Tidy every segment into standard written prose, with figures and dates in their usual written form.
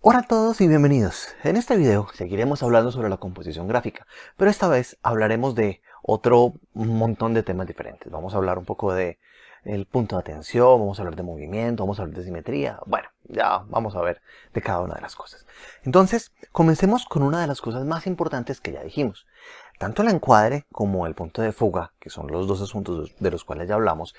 Hola a todos y bienvenidos. En este video seguiremos hablando sobre la composición gráfica, pero esta vez hablaremos de otro montón de temas diferentes. Vamos a hablar un poco de el punto de atención, vamos a hablar de movimiento, vamos a hablar de simetría. Bueno, ya vamos a ver de cada una de las cosas. Entonces, comencemos con una de las cosas más importantes que ya dijimos. Tanto el encuadre como el punto de fuga, que son los dos asuntos de los cuales ya hablamos,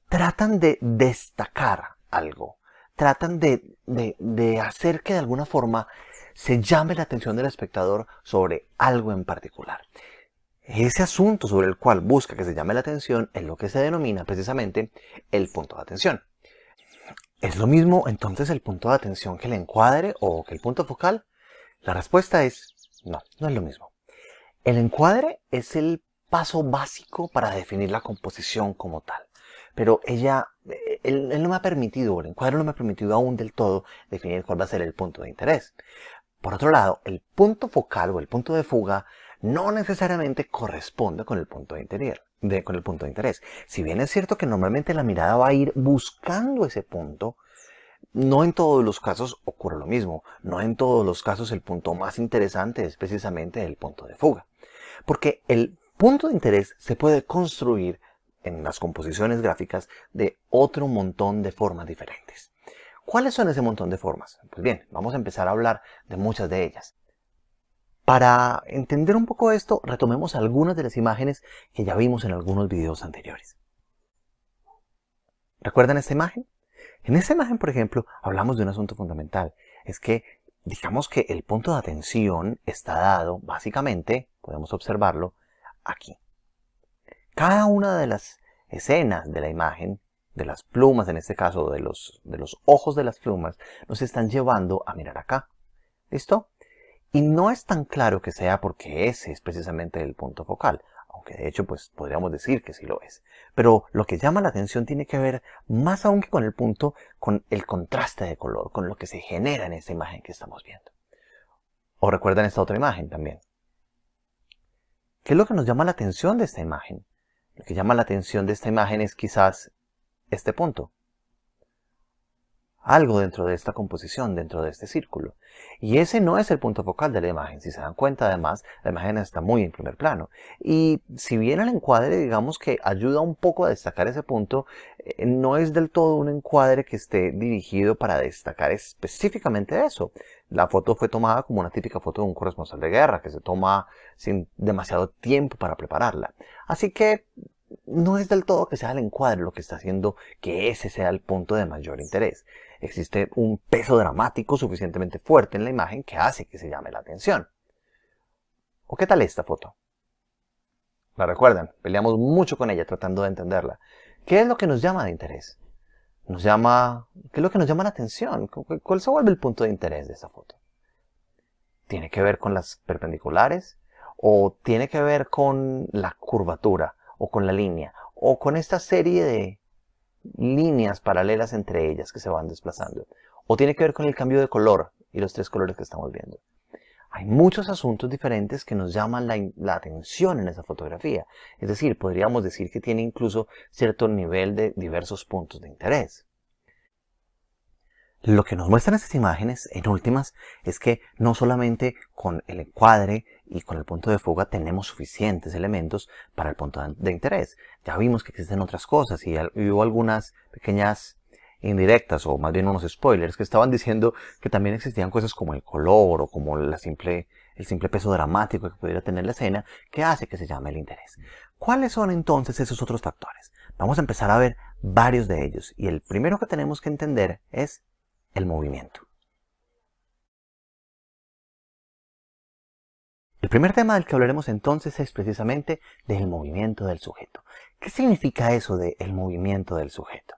tratan de destacar algo. Tratan de hacer que de alguna forma se llame la atención del espectador sobre algo en particular. Ese asunto sobre el cual busca que se llame la atención es lo que se denomina precisamente el punto de atención. ¿Es lo mismo entonces el punto de atención que el encuadre o que el punto focal? La respuesta es no, no es lo mismo. El encuadre es el paso básico para definir la composición como tal. Pero él no me ha permitido, el encuadre no me ha permitido aún del todo definir cuál va a ser el punto de interés. Por otro lado, el punto focal o el punto de fuga no necesariamente corresponde con el punto con el punto de interés. Si bien es cierto que normalmente la mirada va a ir buscando ese punto, no en todos los casos ocurre lo mismo. No en todos los casos el punto más interesante es precisamente el punto de fuga. Porque el punto de interés se puede construir en las composiciones gráficas de otro montón de formas diferentes. ¿Cuáles son ese montón de formas? Pues bien, vamos a empezar a hablar de muchas de ellas. Para entender un poco esto, retomemos algunas de las imágenes que ya vimos en algunos videos anteriores. ¿Recuerdan esta imagen? En esta imagen, por ejemplo, hablamos de un asunto fundamental. Es que, digamos que el punto de atención está dado, básicamente, podemos observarlo, aquí. Cada una de las escenas de la imagen, de las plumas en este caso, de los ojos de las plumas, nos están llevando a mirar acá. ¿Listo? Y no es tan claro que sea porque ese es precisamente el punto focal, aunque de hecho pues podríamos decir que sí lo es. Pero lo que llama la atención tiene que ver más aún que con el punto, con el contraste de color, con lo que se genera en esta imagen que estamos viendo. O recuerdan esta otra imagen también. ¿Qué es lo que nos llama la atención de esta imagen? Lo que llama la atención de esta imagen es quizás este punto. Algo dentro de esta composición, dentro de este círculo. Y ese no es el punto focal de la imagen. Si se dan cuenta, además, la imagen está muy en primer plano. Y si bien el encuadre, digamos que ayuda un poco a destacar ese punto, no es del todo un encuadre que esté dirigido para destacar específicamente eso. La foto fue tomada como una típica foto de un corresponsal de guerra, que se toma sin demasiado tiempo para prepararla. Así que no es del todo que sea el encuadre lo que está haciendo que ese sea el punto de mayor interés. Existe un peso dramático suficientemente fuerte en la imagen que hace que se llame la atención. ¿O qué tal esta foto? ¿La recuerdan? Peleamos mucho con ella tratando de entenderla. ¿Qué es lo que nos llama de interés? ¿Qué es lo que nos llama la atención? ¿Cuál se vuelve el punto de interés de esa foto? ¿Tiene que ver con las perpendiculares? ¿O tiene que ver con la curvatura? ¿O con la línea? ¿O con esta serie de líneas paralelas entre ellas que se van desplazando? ¿O tiene que ver con el cambio de color y los tres colores que estamos viendo? Hay muchos asuntos diferentes que nos llaman la atención en esa fotografía. Es decir, podríamos decir que tiene incluso cierto nivel de diversos puntos de interés. Lo que nos muestran estas imágenes, en últimas, es que no solamente con el encuadre y con el punto de fuga tenemos suficientes elementos para el punto de interés. Ya vimos que existen otras cosas y hubo algunas pequeñas indirectas o más bien unos spoilers que estaban diciendo que también existían cosas como el color o como el simple peso dramático que pudiera tener la escena que hace que se llame el interés. ¿Cuáles son entonces esos otros factores? Vamos a empezar a ver varios de ellos y el primero que tenemos que entender es el movimiento. El primer tema del que hablaremos entonces es precisamente del movimiento del sujeto. ¿Qué significa eso de el movimiento del sujeto?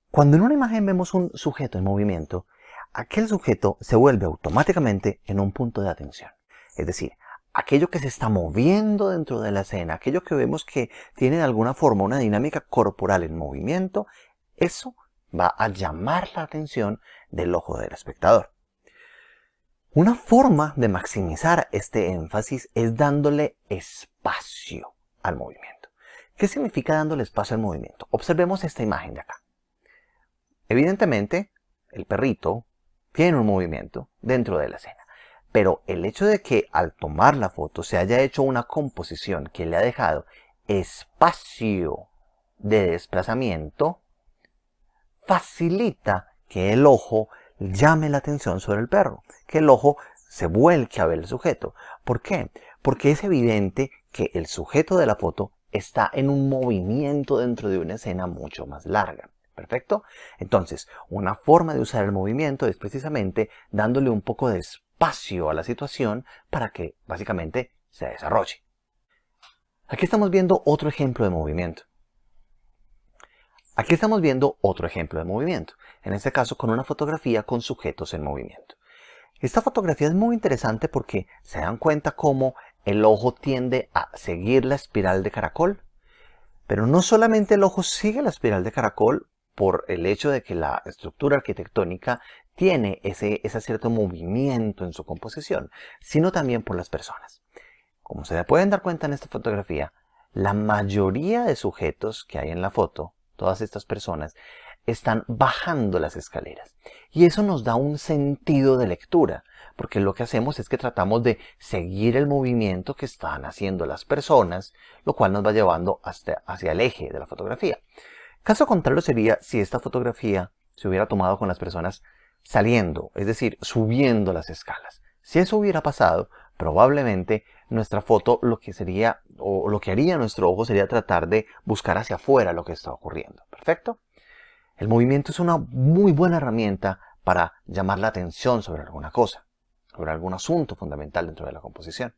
Cuando en una imagen vemos un sujeto en movimiento, aquel sujeto se vuelve automáticamente en un punto de atención. Es decir, aquello que se está moviendo dentro de la escena, aquello que vemos que tiene de alguna forma una dinámica corporal en movimiento, eso va a llamar la atención del ojo del espectador. Una forma de maximizar este énfasis es dándole espacio al movimiento. ¿Qué significa dándole espacio al movimiento? Observemos esta imagen de acá. Evidentemente, el perrito tiene un movimiento dentro de la escena. Pero el hecho de que al tomar la foto se haya hecho una composición que le ha dejado espacio de desplazamiento, facilita que el ojo llame la atención sobre el perro, que el ojo se vuelque a ver el sujeto. ¿Por qué? Porque es evidente que el sujeto de la foto está en un movimiento dentro de una escena mucho más larga. ¿Perfecto? Entonces, una forma de usar el movimiento es precisamente dándole un poco de espacio a la situación para que básicamente se desarrolle. Aquí estamos viendo otro ejemplo de movimiento. En este caso con una fotografía con sujetos en movimiento. Esta fotografía es muy interesante porque se dan cuenta cómo el ojo tiende a seguir la espiral de caracol. Pero no solamente el ojo sigue la espiral de caracol por el hecho de que la estructura arquitectónica tiene ese cierto movimiento en su composición, sino también por las personas. Como se pueden dar cuenta en esta fotografía, la mayoría de sujetos que hay en la foto, todas estas personas, están bajando las escaleras. Y eso nos da un sentido de lectura, porque lo que hacemos es que tratamos de seguir el movimiento que están haciendo las personas, lo cual nos va llevando hacia el eje de la fotografía. Caso contrario sería si esta fotografía se hubiera tomado con las personas saliendo, es decir, subiendo las escalas. Si eso hubiera pasado, probablemente nuestra foto lo que haría nuestro ojo sería tratar de buscar hacia afuera lo que está ocurriendo. ¿Perfecto? El movimiento es una muy buena herramienta para llamar la atención sobre alguna cosa, sobre algún asunto fundamental dentro de la composición.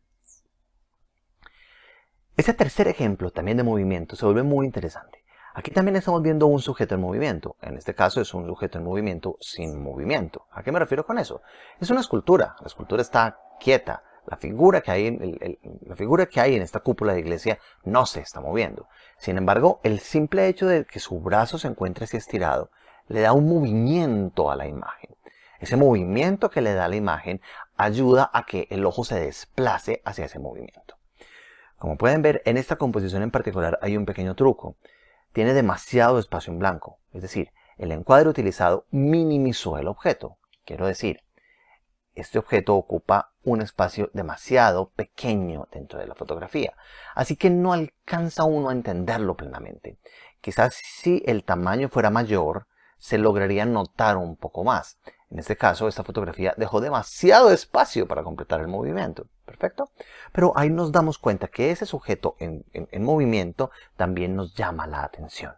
Este tercer ejemplo también de movimiento se vuelve muy interesante. Aquí también estamos viendo un sujeto en movimiento. En este caso es un sujeto en movimiento sin movimiento. ¿A qué me refiero con eso? Es una escultura. La escultura está quieta. La figura que hay en esta cúpula de iglesia no se está moviendo. Sin embargo, el simple hecho de que su brazo se encuentre así estirado le da un movimiento a la imagen. Ese movimiento que le da a la imagen ayuda a que el ojo se desplace hacia ese movimiento. Como pueden ver, en esta composición en particular hay un pequeño truco. Tiene demasiado espacio en blanco, es decir, el encuadre utilizado minimizó el objeto. Quiero decir, este objeto ocupa un espacio demasiado pequeño dentro de la fotografía, así que no alcanza uno a entenderlo plenamente. Quizás si el tamaño fuera mayor, se lograría notar un poco más. En este caso, esta fotografía dejó demasiado espacio para completar el movimiento. ¿Perfecto? Pero ahí nos damos cuenta que ese sujeto en movimiento también nos llama la atención.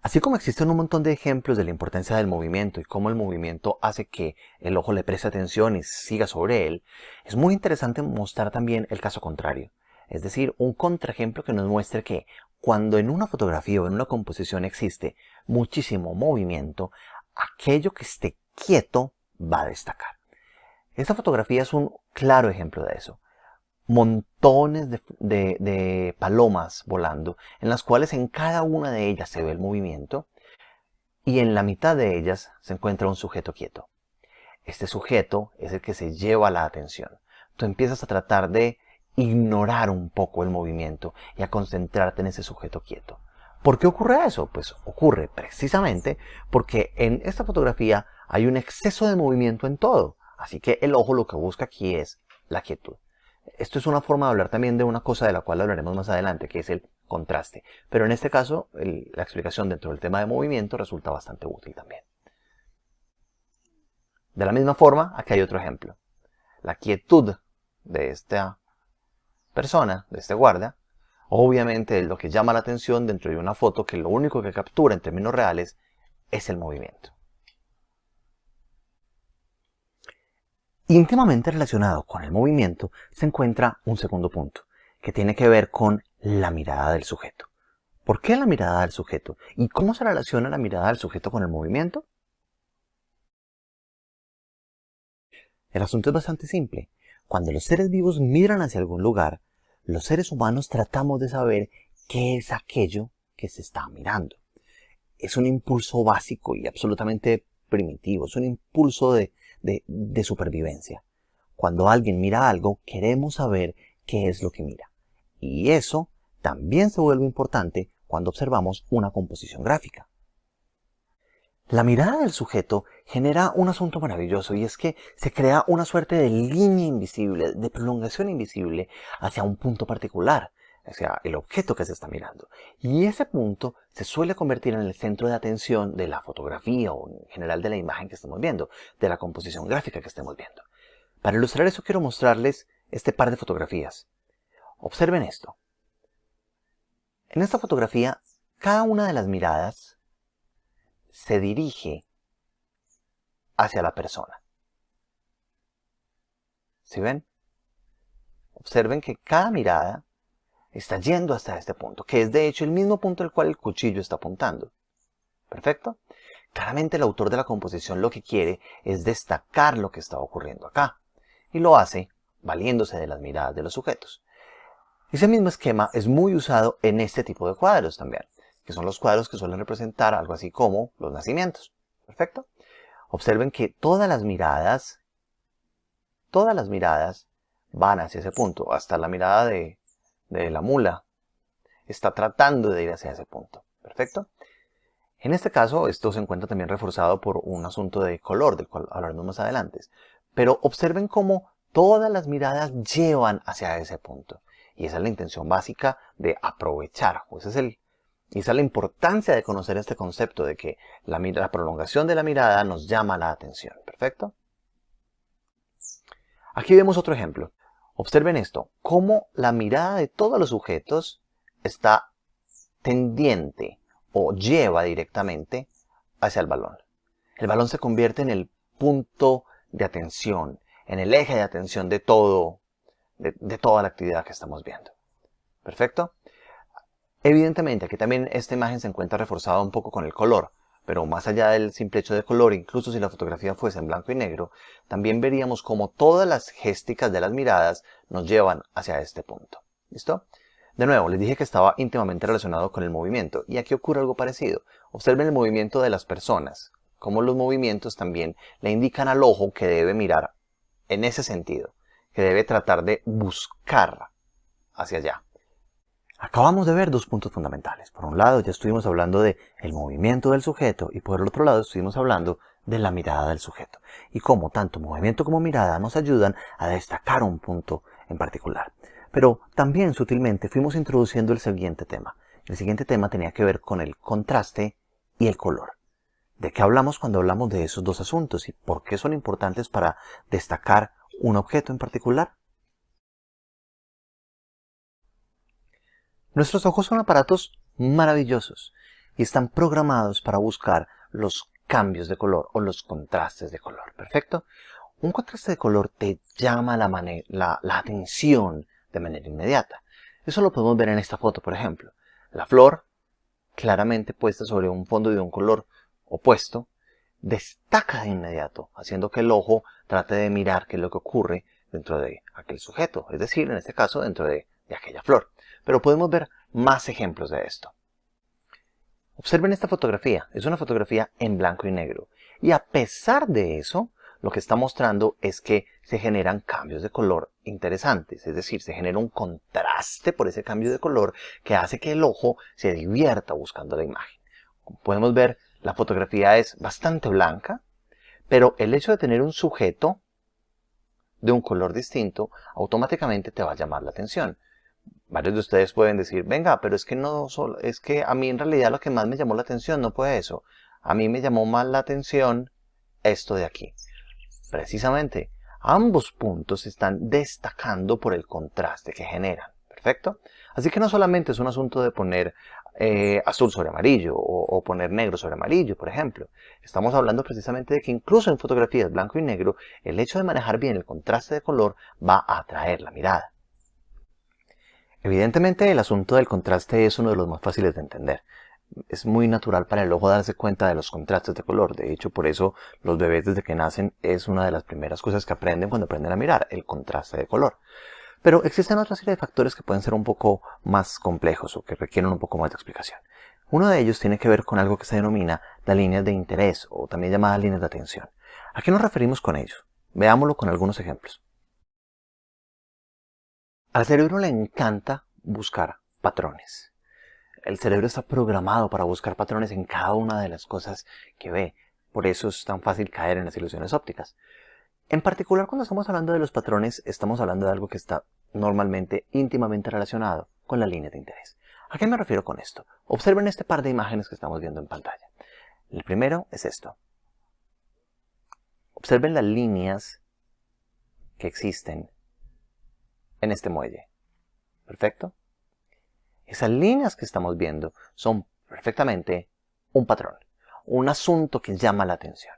Así como existen un montón de ejemplos de la importancia del movimiento y cómo el movimiento hace que el ojo le preste atención y siga sobre él, es muy interesante mostrar también el caso contrario. Es decir, un contraejemplo que nos muestre que cuando en una fotografía o en una composición existe muchísimo movimiento, aquello que esté quieto va a destacar. Esta fotografía es un claro ejemplo de eso. Montones de palomas volando, en las cuales en cada una de ellas se ve el movimiento y en la mitad de ellas se encuentra un sujeto quieto. Este sujeto es el que se lleva la atención. Tú empiezas a tratar de ignorar un poco el movimiento y a concentrarte en ese sujeto quieto. ¿Por qué ocurre eso? Pues ocurre precisamente porque en esta fotografía hay un exceso de movimiento en todo. Así que el ojo lo que busca aquí es la quietud. Esto es una forma de hablar también de una cosa de la cual hablaremos más adelante, que es el contraste. Pero en este caso, la explicación dentro del tema de movimiento resulta bastante útil también. De la misma forma, aquí hay otro ejemplo. La quietud de esta persona, de este guardia, obviamente es lo que llama la atención dentro de una foto que lo único que captura en términos reales es el movimiento. Íntimamente relacionado con el movimiento se encuentra un segundo punto, que tiene que ver con la mirada del sujeto. ¿Por qué la mirada del sujeto? ¿Y cómo se relaciona la mirada del sujeto con el movimiento? El asunto es bastante simple. Cuando los seres vivos miran hacia algún lugar, los seres humanos tratamos de saber qué es aquello que se está mirando. Es un impulso básico y absolutamente primitivo, es un impulso de supervivencia. Cuando alguien mira algo, queremos saber qué es lo que mira. Y eso también se vuelve importante cuando observamos una composición gráfica. La mirada del sujeto genera un asunto maravilloso y es que se crea una suerte de línea invisible, de prolongación invisible hacia un punto particular, hacia el objeto que se está mirando. Y ese punto se suele convertir en el centro de atención de la fotografía o en general de la imagen que estemos viendo, de la composición gráfica que estemos viendo. Para ilustrar eso quiero mostrarles este par de fotografías. Observen esto. En esta fotografía, cada una de las miradas se dirige hacia la persona. ¿Sí ven? Observen que cada mirada está yendo hasta este punto, que es de hecho el mismo punto al cual el cuchillo está apuntando. ¿Perfecto? Claramente el autor de la composición lo que quiere es destacar lo que está ocurriendo acá, y lo hace valiéndose de las miradas de los sujetos. Ese mismo esquema es muy usado en este tipo de cuadros también, que son los cuadros que suelen representar algo así como los nacimientos. ¿Perfecto? Observen que todas las miradas van hacia ese punto, hasta la mirada de la mula está tratando de ir hacia ese punto. ¿Perfecto? En este caso, esto se encuentra también reforzado por un asunto de color, del cual hablaremos más adelante. Pero observen cómo todas las miradas llevan hacia ese punto. Y esa es la intención básica de aprovechar. Esa es la importancia de conocer este concepto de que la prolongación de la mirada nos llama la atención. ¿Perfecto? Aquí vemos otro ejemplo. Observen esto, cómo la mirada de todos los sujetos está tendiente o lleva directamente hacia el balón. El balón se convierte en el punto de atención, en el eje de atención de toda la actividad que estamos viendo. ¿Perfecto? Evidentemente, aquí también esta imagen se encuentra reforzada un poco con el color, pero más allá del simple hecho de color, incluso si la fotografía fuese en blanco y negro, también veríamos cómo todas las gésticas de las miradas nos llevan hacia este punto. ¿Listo? De nuevo, les dije que estaba íntimamente relacionado con el movimiento, y aquí ocurre algo parecido. Observen el movimiento de las personas, cómo los movimientos también le indican al ojo que debe mirar en ese sentido, que debe tratar de buscar hacia allá. Acabamos de ver dos puntos fundamentales. Por un lado, ya estuvimos hablando del movimiento del sujeto y por el otro lado estuvimos hablando de la mirada del sujeto. Y cómo tanto movimiento como mirada nos ayudan a destacar un punto en particular. Pero también sutilmente fuimos introduciendo el siguiente tema. El siguiente tema tenía que ver con el contraste y el color. ¿De qué hablamos cuando hablamos de esos dos asuntos y por qué son importantes para destacar un objeto en particular? Nuestros ojos son aparatos maravillosos y están programados para buscar los cambios de color o los contrastes de color. ¿Perfecto? Un contraste de color te llama la atención de manera inmediata. Eso lo podemos ver en esta foto, por ejemplo. La flor, claramente puesta sobre un fondo de un color opuesto, destaca de inmediato, haciendo que el ojo trate de mirar qué es lo que ocurre dentro de aquel sujeto, es decir, en este caso, dentro de aquella flor. Pero podemos ver más ejemplos de esto. Observen esta fotografía, es una fotografía en blanco y negro. Y a pesar de eso, lo que está mostrando es que se generan cambios de color interesantes. Es decir, se genera un contraste por ese cambio de color que hace que el ojo se divierta buscando la imagen. Como podemos ver, la fotografía es bastante blanca, pero el hecho de tener un sujeto de un color distinto automáticamente te va a llamar la atención. Varios de ustedes pueden decir, venga, pero es que no solo, es que a mí en realidad lo que más me llamó la atención no fue eso. A mí me llamó más la atención esto de aquí. Precisamente, ambos puntos están destacando por el contraste que generan. ¿Perfecto? Así que no solamente es un asunto de poner azul sobre amarillo o poner negro sobre amarillo, por ejemplo. Estamos hablando precisamente de que incluso en fotografías blanco y negro, el hecho de manejar bien el contraste de color va a atraer la mirada. Evidentemente el asunto del contraste es uno de los más fáciles de entender. Es muy natural para el ojo darse cuenta de los contrastes de color. De hecho, por eso los bebés desde que nacen es una de las primeras cosas que aprenden cuando aprenden a mirar, el contraste de color. Pero existen otra serie de factores que pueden ser un poco más complejos o que requieren un poco más de explicación. Uno de ellos tiene que ver con algo que se denomina las líneas de interés o también llamadas líneas de atención. ¿A qué nos referimos con ello? Veámoslo con algunos ejemplos. Al cerebro le encanta buscar patrones. El cerebro está programado para buscar patrones en cada una de las cosas que ve. Por eso es tan fácil caer en las ilusiones ópticas. En particular, cuando estamos hablando de los patrones, estamos hablando de algo que está normalmente íntimamente relacionado con la línea de interés. ¿A qué me refiero con esto? Observen este par de imágenes que estamos viendo en pantalla. El primero es esto. Observen las líneas que existen en este muelle. ¿Perfecto? Esas líneas que estamos viendo son perfectamente un patrón, un asunto que llama la atención.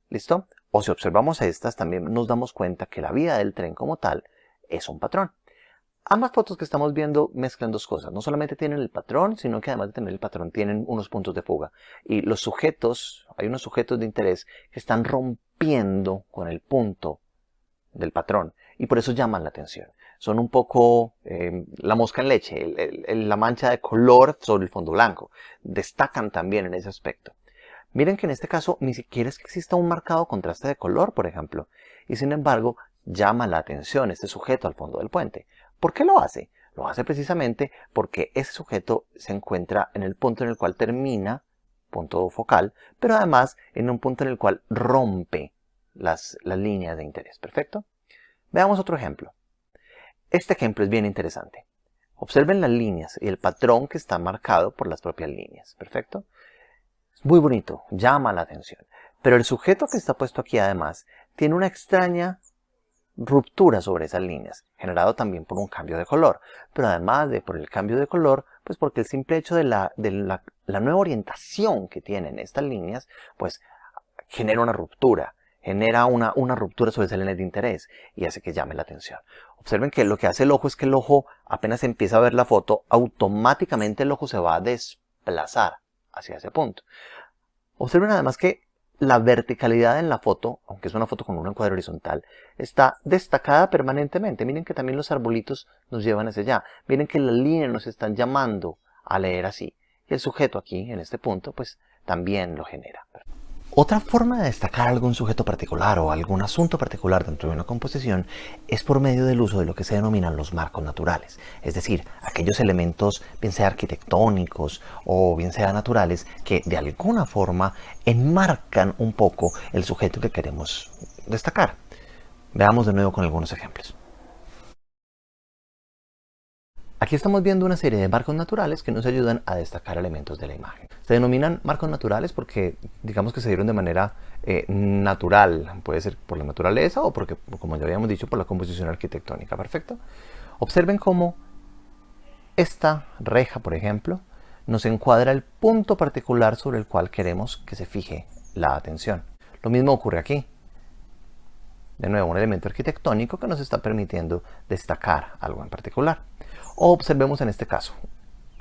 ¿Listo? O si observamos estas, también nos damos cuenta que la vía del tren como tal es un patrón. Ambas fotos que estamos viendo mezclan dos cosas. No solamente tienen el patrón, sino que además de tener el patrón tienen unos puntos de fuga. Y los sujetos, hay unos sujetos de interés que están rompiendo con el punto del patrón. Y por eso llaman la atención. Son un poco la mosca en leche, la mancha de color sobre el fondo blanco. Destacan también en ese aspecto. Miren que en este caso ni siquiera es que exista un marcado contraste de color, por ejemplo. Y sin embargo, llama la atención este sujeto al fondo del puente. ¿Por qué lo hace? Lo hace precisamente porque ese sujeto se encuentra en el punto en el cual termina, punto focal, pero además en un punto en el cual rompe las líneas de interés. ¿Perfecto? Veamos otro ejemplo. Este ejemplo es bien interesante. Observen las líneas y el patrón que está marcado por las propias líneas. ¿Perfecto? Es muy bonito, llama la atención. Pero el sujeto que está puesto aquí además tiene una extraña ruptura sobre esas líneas, generado también por un cambio de color. Pero además de por el cambio de color, pues porque el simple hecho de la nueva orientación que tienen estas líneas, pues genera una ruptura. Genera una ruptura sobre esas líneas de interés y hace que llame la atención. Observen que lo que hace el ojo es que el ojo, apenas empieza a ver la foto, automáticamente el ojo se va a desplazar hacia ese punto. Observen además que la verticalidad en la foto, aunque es una foto con un encuadre horizontal, está destacada permanentemente. Miren que también los arbolitos nos llevan hacia allá. Miren que las líneas nos están llamando a leer así. Y el sujeto aquí, en este punto, pues también lo genera. Otra forma de destacar algún sujeto particular o algún asunto particular dentro de una composición es por medio del uso de lo que se denominan los marcos naturales, es decir, aquellos elementos bien sea arquitectónicos o bien sea naturales que de alguna forma enmarcan un poco el sujeto que queremos destacar. Veamos de nuevo con algunos ejemplos. Aquí estamos viendo una serie de marcos naturales que nos ayudan a destacar elementos de la imagen. Se denominan marcos naturales porque digamos que se dieron de manera natural, puede ser por la naturaleza o porque, como ya habíamos dicho, por la composición arquitectónica. Perfecto. Observen cómo esta reja, por ejemplo, nos encuadra el punto particular sobre el cual queremos que se fije la atención. Lo mismo ocurre aquí. De nuevo, un elemento arquitectónico que nos está permitiendo destacar algo en particular. O observemos en este caso,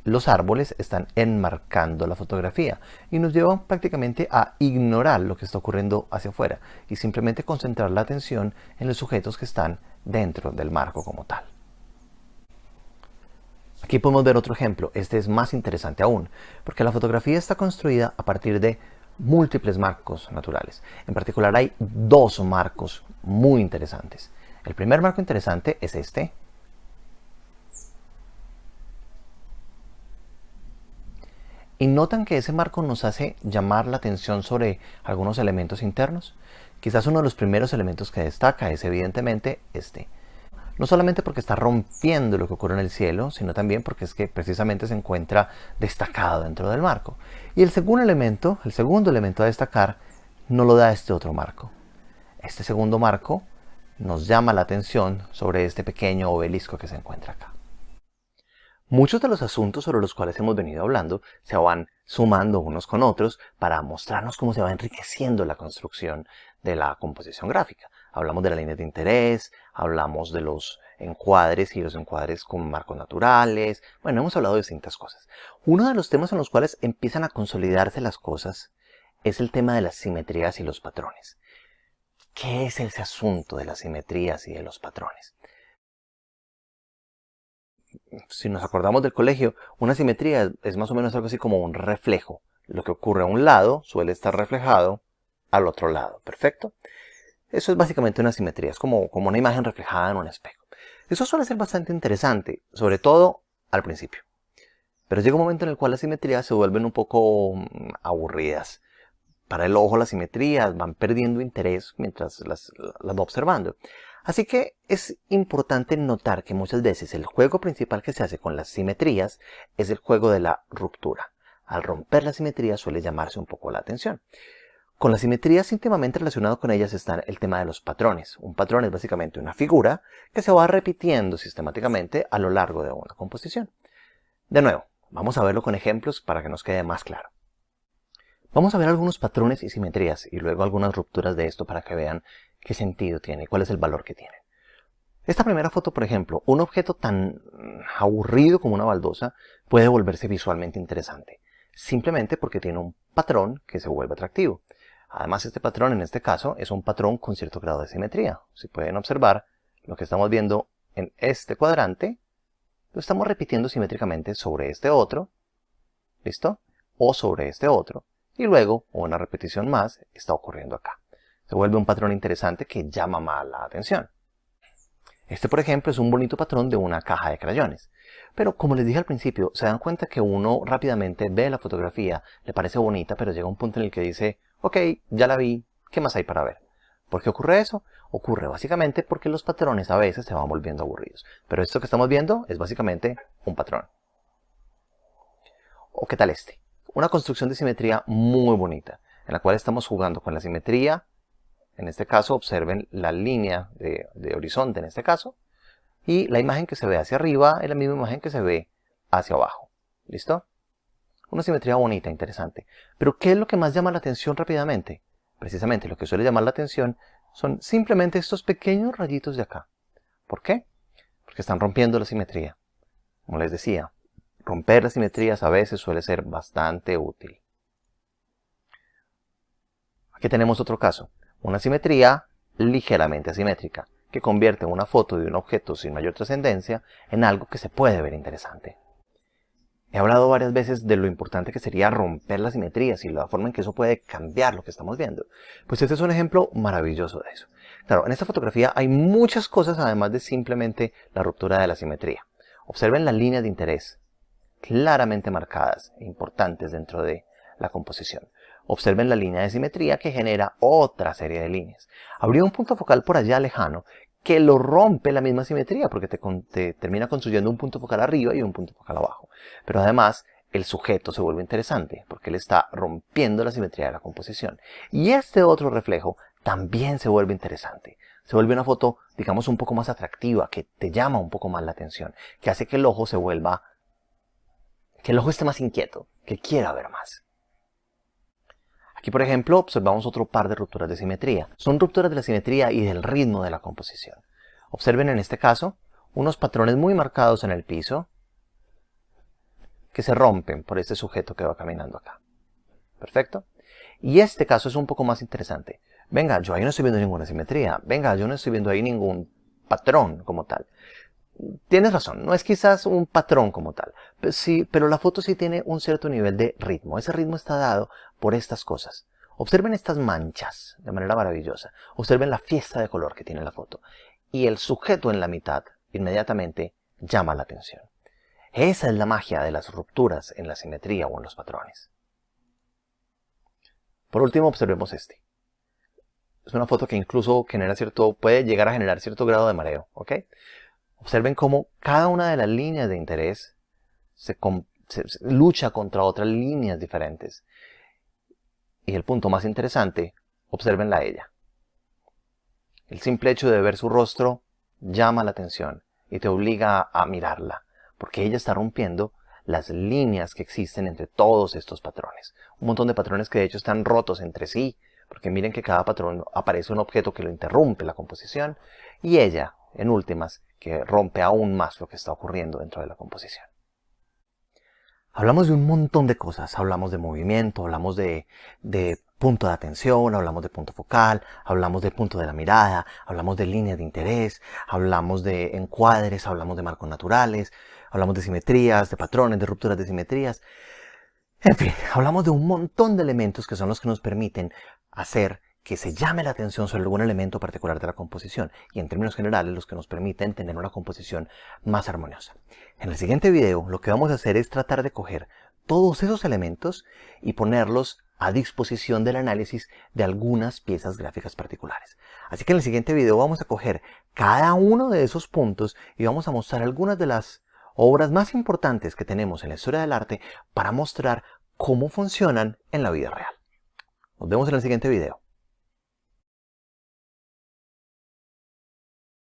los árboles están enmarcando la fotografía y nos llevan prácticamente a ignorar lo que está ocurriendo hacia afuera y simplemente concentrar la atención en los sujetos que están dentro del marco como tal. Aquí podemos ver otro ejemplo. Este es más interesante aún, porque la fotografía está construida a partir de múltiples marcos naturales. En particular hay dos marcos muy interesantes. El primer marco interesante es este. ¿Y notan que ese marco nos hace llamar la atención sobre algunos elementos internos? Quizás uno de los primeros elementos que destaca es evidentemente este. No solamente porque está rompiendo lo que ocurre en el cielo, sino también porque es que precisamente se encuentra destacado dentro del marco. Y el segundo elemento a destacar, nos lo da este otro marco. Este segundo marco nos llama la atención sobre este pequeño obelisco que se encuentra acá. Muchos de los asuntos sobre los cuales hemos venido hablando se van sumando unos con otros para mostrarnos cómo se va enriqueciendo la construcción de la composición gráfica. Hablamos de las líneas de interés, hablamos de los encuadres y los encuadres con marcos naturales. Bueno, hemos hablado de distintas cosas. Uno de los temas en los cuales empiezan a consolidarse las cosas es el tema de las simetrías y los patrones. ¿Qué es ese asunto de las simetrías y de los patrones? Si nos acordamos del colegio, una simetría es más o menos algo así como un reflejo. Lo que ocurre a un lado suele estar reflejado al otro lado. ¿Perfecto? Eso es básicamente una simetría. Es como una imagen reflejada en un espejo. Eso suele ser bastante interesante, sobre todo al principio. Pero llega un momento en el cual las simetrías se vuelven un poco aburridas. Para el ojo las simetrías van perdiendo interés mientras las va observando. Así que es importante notar que muchas veces el juego principal que se hace con las simetrías es el juego de la ruptura. Al romper la simetría suele llamarse un poco la atención. Con las simetrías íntimamente relacionado con ellas está el tema de los patrones. Un patrón es básicamente una figura que se va repitiendo sistemáticamente a lo largo de una composición. De nuevo, vamos a verlo con ejemplos para que nos quede más claro. Vamos a ver algunos patrones y simetrías y luego algunas rupturas de esto para que vean qué sentido tiene y cuál es el valor que tiene. Esta primera foto, por ejemplo, un objeto tan aburrido como una baldosa puede volverse visualmente interesante, simplemente porque tiene un patrón que se vuelve atractivo. Además, este patrón en este caso es un patrón con cierto grado de simetría. Si pueden observar, lo que estamos viendo en este cuadrante, lo estamos repitiendo simétricamente sobre este otro, ¿listo? O sobre este otro. Y luego, una repetición más está ocurriendo acá. Se vuelve un patrón interesante que llama más la atención. Este, por ejemplo, es un bonito patrón de una caja de crayones. Pero como les dije al principio, se dan cuenta que uno rápidamente ve la fotografía, le parece bonita, pero llega un punto en el que dice, ok, ya la vi, ¿qué más hay para ver? ¿Por qué ocurre eso? Ocurre básicamente porque los patrones a veces se van volviendo aburridos. Pero esto que estamos viendo es básicamente un patrón. ¿O qué tal este? Una construcción de simetría muy bonita, en la cual estamos jugando con la simetría. En este caso, observen la línea de horizonte en este caso, y la imagen que se ve hacia arriba es la misma imagen que se ve hacia abajo. ¿Listo? Una simetría bonita, interesante. Pero ¿qué es lo que más llama la atención rápidamente? Precisamente lo que suele llamar la atención son simplemente estos pequeños rayitos de acá. ¿Por qué? Porque están rompiendo la simetría. Como les decía, romper las simetrías a veces suele ser bastante útil. Aquí tenemos otro caso. Una simetría ligeramente asimétrica, que convierte una foto de un objeto sin mayor trascendencia en algo que se puede ver interesante. He hablado varias veces de lo importante que sería romper las simetrías y la forma en que eso puede cambiar lo que estamos viendo. Pues este es un ejemplo maravilloso de eso. Claro, en esta fotografía hay muchas cosas además de simplemente la ruptura de la simetría. Observen las líneas de interés, claramente marcadas e importantes dentro de la composición. Observen la línea de simetría que genera otra serie de líneas. Habría un punto focal por allá lejano que lo rompe la misma simetría porque te termina construyendo un punto focal arriba y un punto focal abajo. Pero además el sujeto se vuelve interesante porque él está rompiendo la simetría de la composición. Y este otro reflejo también se vuelve interesante. Se vuelve una foto, digamos, un poco más atractiva, que te llama un poco más la atención, que hace que el ojo se vuelva, que el ojo esté más inquieto, que quiera ver más. Aquí, por ejemplo, observamos otro par de rupturas de simetría. Son rupturas de la simetría y del ritmo de la composición. Observen en este caso unos patrones muy marcados en el piso que se rompen por este sujeto que va caminando acá. ¿Perfecto? Y este caso es un poco más interesante. Venga, yo ahí no estoy viendo ninguna simetría. Venga, yo no estoy viendo ahí ningún patrón como tal. Tienes razón, no es quizás un patrón como tal, pero, sí, pero la foto sí tiene un cierto nivel de ritmo. Ese ritmo está dado por estas cosas. Observen estas manchas de manera maravillosa. Observen la fiesta de color que tiene la foto. Y el sujeto en la mitad inmediatamente llama la atención. Esa es la magia de las rupturas en la simetría o en los patrones. Por último, observemos este. Es una foto que incluso puede llegar a generar cierto grado de mareo, ¿ok? Observen cómo cada una de las líneas de interés se lucha contra otras líneas diferentes. Y el punto más interesante, observenla a ella. El simple hecho de ver su rostro llama la atención y te obliga a mirarla, porque ella está rompiendo las líneas que existen entre todos estos patrones. Un montón de patrones que de hecho están rotos entre sí, porque miren que cada patrón aparece un objeto que lo interrumpe la composición, y ella, en últimas, que rompe aún más lo que está ocurriendo dentro de la composición. Hablamos de un montón de cosas, hablamos de movimiento, hablamos de punto de atención, hablamos de punto focal, hablamos de punto de la mirada, hablamos de líneas de interés, hablamos de encuadres, hablamos de marcos naturales, hablamos de simetrías, de patrones, de rupturas de simetrías. En fin, hablamos de un montón de elementos que son los que nos permiten hacer que se llame la atención sobre algún elemento particular de la composición y en términos generales los que nos permiten tener una composición más armoniosa. En el siguiente video lo que vamos a hacer es tratar de coger todos esos elementos y ponerlos a disposición del análisis de algunas piezas gráficas particulares. Así que en el siguiente video vamos a coger cada uno de esos puntos y vamos a mostrar algunas de las obras más importantes que tenemos en la historia del arte para mostrar cómo funcionan en la vida real. Nos vemos en el siguiente video.